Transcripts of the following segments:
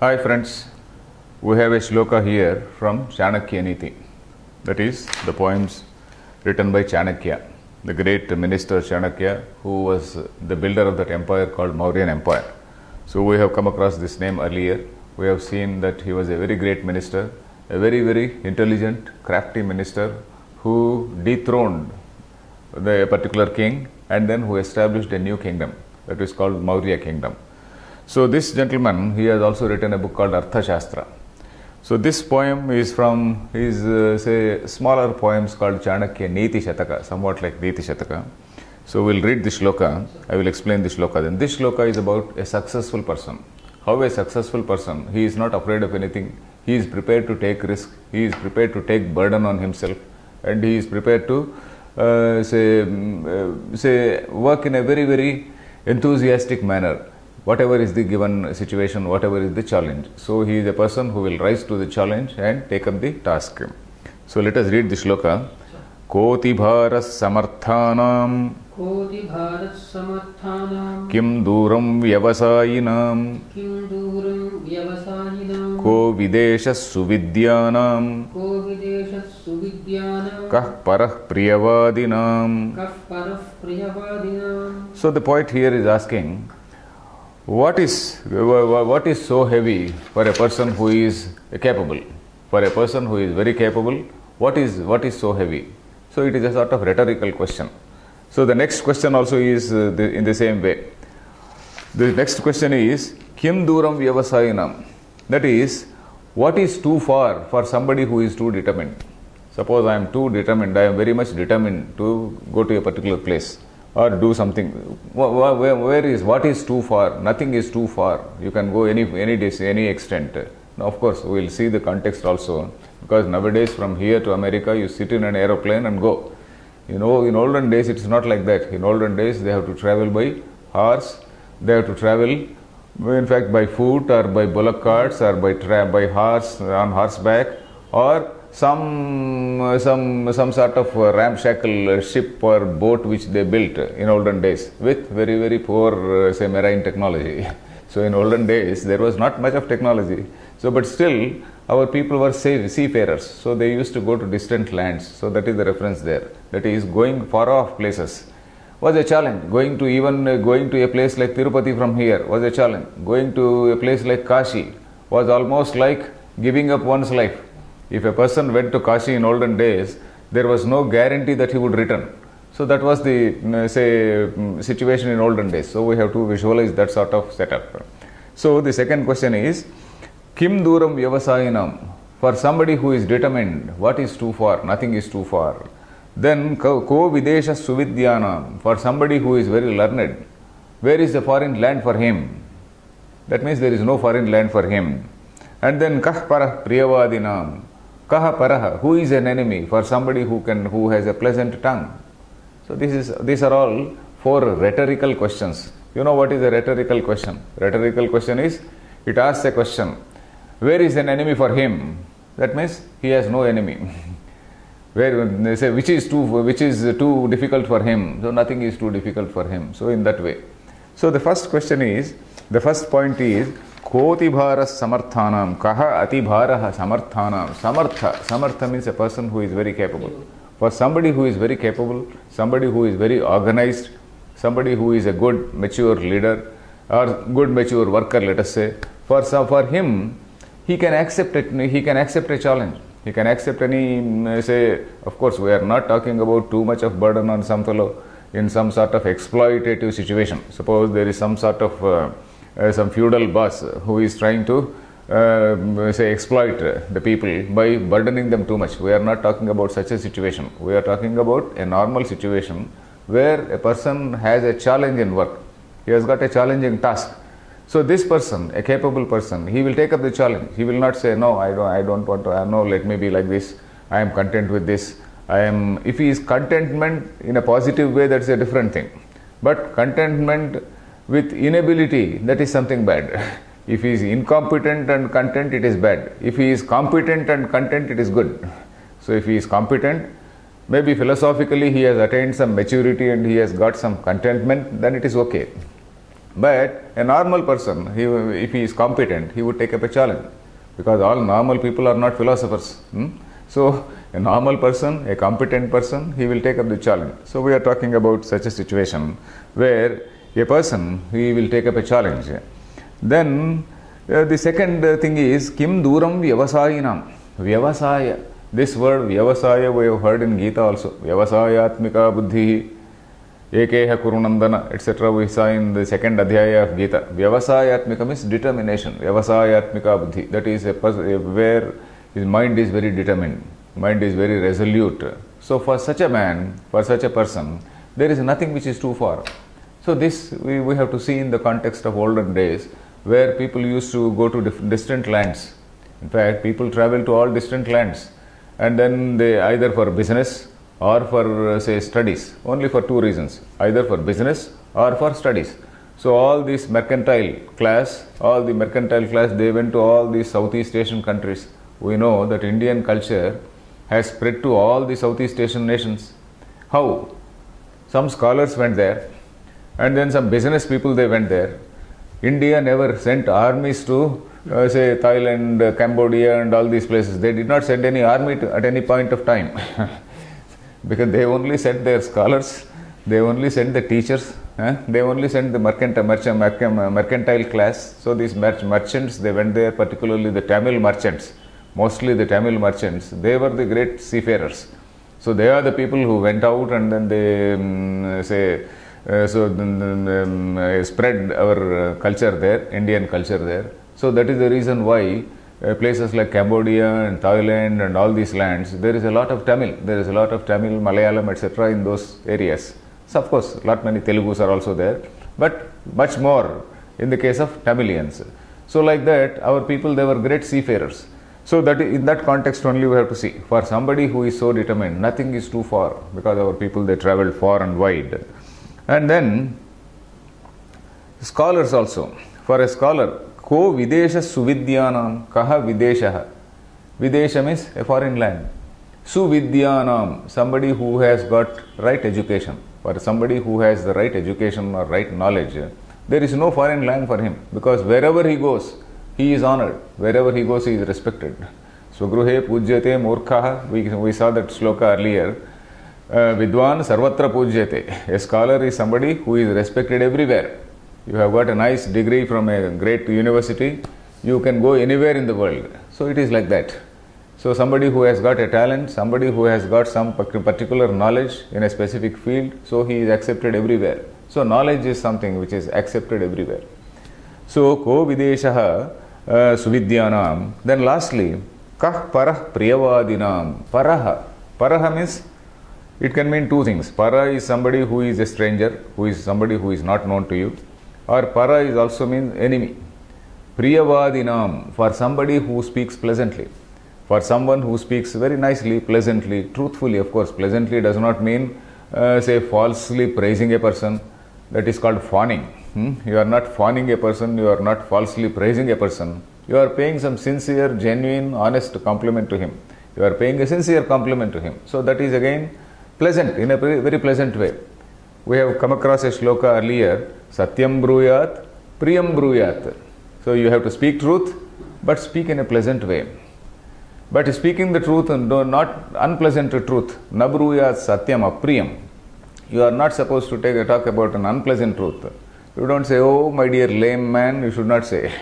Hi friends, we have a shloka here from Chanakya Niti, that is the poems written by Chanakya, the great minister Chanakya, who was the builder of that empire called Mauryan Empire. So we have come across this name earlier. We have seen that he was a very great minister, a very intelligent, crafty minister who dethroned the particular king and then who established a new kingdom that is called Maurya kingdom. So this gentleman, he has also written a book called Artha Shastra. So this poem is from his say smaller poems called Chanakya Niti Shataka, somewhat like Niti Shataka. So we'll read the shloka. I will explain the shloka. Then this shloka is about a successful person. How a successful person, he is not afraid of anything. He is prepared to take risk. He is prepared to take burden on himself, and he is prepared to say work in a very enthusiastic manner. Whatever is the given situation, whatever is the challenge. So he is a person who will rise to the challenge and take up the task. So let us read the shloka. Koti bharas samarthanam kim duram vyavasayinam ko videshas suvidyanam kah parah priyavadinam. So the poet here is asking, what is so heavy for a person who is capable? For a person who is very capable, what is so heavy? So it is a sort of rhetorical question. So the next question also is in the same way. The next question is Kim Duram Vyavasayinam. That is, what is too far for somebody who is too determined? Suppose I am too determined, I am very much determined to go to a particular place or do something. What is too far? Nothing is too far. You can go any extent. Now, of course, we will see the context also, because nowadays from here to America, you sit in an aeroplane and go. You know, in olden days, it is not like that. In olden days, they have to travel by horse, they have to travel, in fact, by foot or by bullock carts or by horse, on horseback, or some sort of ramshackle ship or boat which they built in olden days with very poor say marine technology. So in olden days there was not much of technology. So but still our people were seafarers. So they used to go to distant lands. So that is the reference there. That is, going far off places was a challenge. Going to a place like Tirupati from here was a challenge. Going to a place like Kashi was almost like giving up one's life. If a person went to Kashi in olden days, there was no guarantee that he would return. So that was the situation in olden days. So we have to visualize that sort of setup. So the second question is, Kim Duram Vyavasayinam. For somebody who is determined, what is too far? Nothing is too far. Then Ko Videsha Suvidyanam. For somebody who is very learned, where is the foreign land for him? That means there is no foreign land for him. And then Kah Parah Priyavadinam. Kaha Paraha, who is an enemy for somebody who has a pleasant tongue? So these are all four rhetorical questions. You know what is a rhetorical question? Rhetorical question is, it asks a question, where is an enemy for him? That means he has no enemy. Where they say which is too difficult for him? So nothing is too difficult for him. So in that way. So the first point is Koti bharas samarthanam. Kaha ati bharaha samarthanam. Samartha means a person who is very capable. For somebody who is very capable, somebody who is very organized, somebody who is a good mature leader or good mature worker, let us say, for him, he can accept it. He can accept a challenge. He can accept any say. Of course, we are not talking about too much of burden on some fellow in some sort of exploitative situation. Suppose there is some sort of some feudal boss who is trying to say exploit the people by burdening them too much. We are not talking about such a situation. We are talking about a normal situation where a person has a challenge in work. He has got a challenging task. So this person, a capable person, he will take up the challenge. He will not say, no, I don't want to, no, let me be like this. I am content with this. If he is contentment in a positive way, that's a different thing. But contentment with inability, that is something bad. If he is incompetent and content, it is bad. If he is competent and content, it is good. So if he is competent, maybe philosophically he has attained some maturity and he has got some contentment, then it is okay. But a normal person, if he is competent, he would take up a challenge, because all normal people are not philosophers. So a normal person, a competent person, he will take up the challenge. So we are talking about such a situation where a person, he will take up a challenge. Then the second thing is Kim Duram Vyavasayinam. Vyavasaya. This word Vyavasaya we have heard in Gita also. Vyavasayatmika buddhi Ekeha Kurunandana, etc. we saw in the second Adhyaya of Gita. Vyavasayatmika means determination. Vyavasayatmika buddhi. That is a person where his mind is very determined. Mind is very resolute. So for such a man, for such a person, there is nothing which is too far. So this we have to see in the context of olden days, where people used to go to distant lands. In fact, people travel to all distant lands, and then they either for business or for say studies, only for two reasons, either for business or for studies. So all these mercantile class, they went to all these Southeast Asian countries. We know that Indian culture has spread to all the Southeast Asian nations. How? Some scholars went there, and then some business people, they went there. India never sent armies to say Thailand, Cambodia and all these places. They did not send any army at any point of time because they only sent their scholars, they only sent the teachers, they only sent the mercantile class. So these merchants, they went there, particularly the Tamil merchants, mostly the Tamil merchants, they were the great seafarers. So they are the people who went out and then they spread our culture there, Indian culture there. So that is the reason why places like Cambodia and Thailand and all these lands, there is a lot of Tamil. There is a lot of Tamil, Malayalam, etc. in those areas. So of course, lot many Telugus are also there, but much more in the case of Tamilians. So like that, our people, they were great seafarers. So that in that context only we have to see. For somebody who is so determined, nothing is too far, because our people, they traveled far and wide. And then scholars also. For a scholar, ko videsha suvidyanam kaha videshaha. Videsha means a foreign land. Suvidyanam, somebody who has got right education. For somebody who has the right education or right knowledge, there is no foreign land for him, because wherever he goes, he is honored. Wherever he goes, he is respected. Swagruhe pujyate murkhaha. We saw that shloka earlier. Vidwan sarvatra pujyate. A scholar is somebody who is respected everywhere. You have got a nice degree from a great university, you can go anywhere in the world. So it is like that. So somebody who has got a talent, somebody who has got some particular knowledge in a specific field, so he is accepted everywhere. So knowledge is something which is accepted everywhere. So ko videshaha suvidyanam. Then lastly, kah parah priyavadinam. Paraha means, it can mean two things. Para is somebody who is a stranger, who is somebody who is not known to you. Or para is also means enemy. Priyavadinam, for somebody who speaks pleasantly. For someone who speaks very nicely, pleasantly, truthfully. Of course, pleasantly does not mean say falsely praising a person. That is called fawning. You are not fawning a person, you are not falsely praising a person. You are paying some sincere, genuine, honest compliment to him. You are paying a sincere compliment to him. So that is again pleasant, in a very pleasant way. We have come across a shloka earlier, Satyam bruyat, Priyam bruyat. So you have to speak truth, but speak in a pleasant way. But speaking the truth and not unpleasant truth, na bruyat satyam apriyam. You are not supposed to talk about an unpleasant truth. You don't say, oh my dear lame man, you should not say.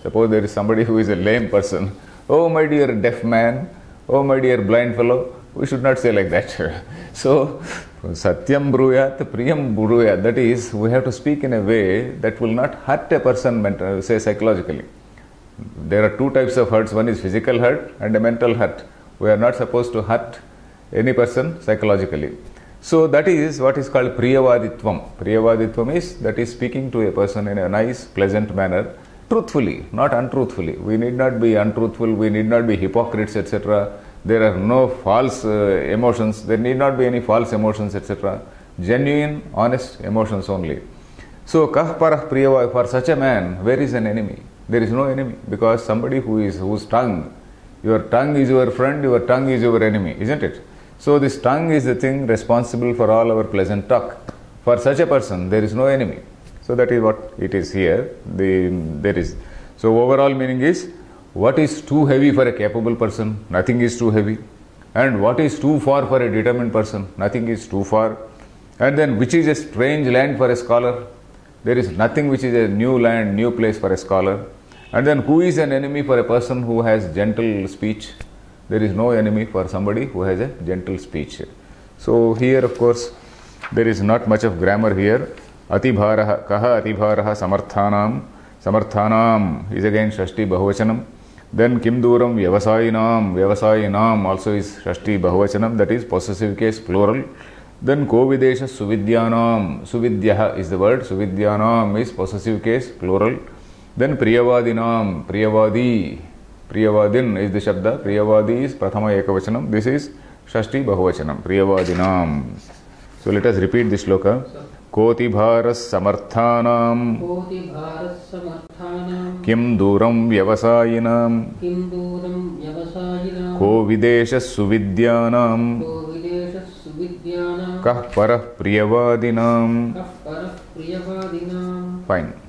Suppose there is somebody who is a lame person. Oh my dear deaf man, oh my dear blind fellow. We should not say like that. So, Satyam bruyat, Priyam bruyat. That is, we have to speak in a way that will not hurt a person, say psychologically. There are two types of hurts. One is physical hurt and a mental hurt. We are not supposed to hurt any person psychologically. So that is what is called Priyavaditvam. Priyavaditvam is, that is speaking to a person in a nice, pleasant manner, truthfully, not untruthfully. We need not be untruthful, we need not be hypocrites, etc. There are no false emotions, there need not be any false emotions, etc. Genuine, honest emotions only. So, kah parah priyava, for such a man, where is an enemy? There is no enemy, because somebody whose tongue, your tongue is your friend, your tongue is your enemy, isn't it? So this tongue is the thing responsible for all our pleasant talk. For such a person, there is no enemy. So that is what it is here. There is. So overall meaning is, what is too heavy for a capable person? Nothing is too heavy. And what is too far for a determined person? Nothing is too far. And then which is a strange land for a scholar? There is nothing which is a new land, new place for a scholar. And then who is an enemy for a person who has gentle speech? There is no enemy for somebody who has a gentle speech. So here of course there is not much of grammar here. Atibharaha, kaha atibharaha samarthanam. Samarthanam is again Shashti Bahuvachanam. Then Kim Duram Vyavasayinam. Vyavasayinam also is Shashti Bahuvachanam, that is possessive case plural. Then Kovidesha Suvidyanam. Suvidyaha is the word. Suvidyanam is possessive case plural. Then Priyavadinam. Priyavadi. Priyavadin is the Shabda. Priyavadi is Prathama Ekavachanam. This is Shashti Bahuvachanam. Priyavadinam. So let us repeat this shloka. Koti bharas samarthanam. Koti bharas samarthanam. Kim duram vyavasayinam. Kim duram vyavasayinam. Ko videshas suvidyanam. Ko videshas suvidyanam. Kah parah priyavadinam. Kah parah priyavadinam. Fine.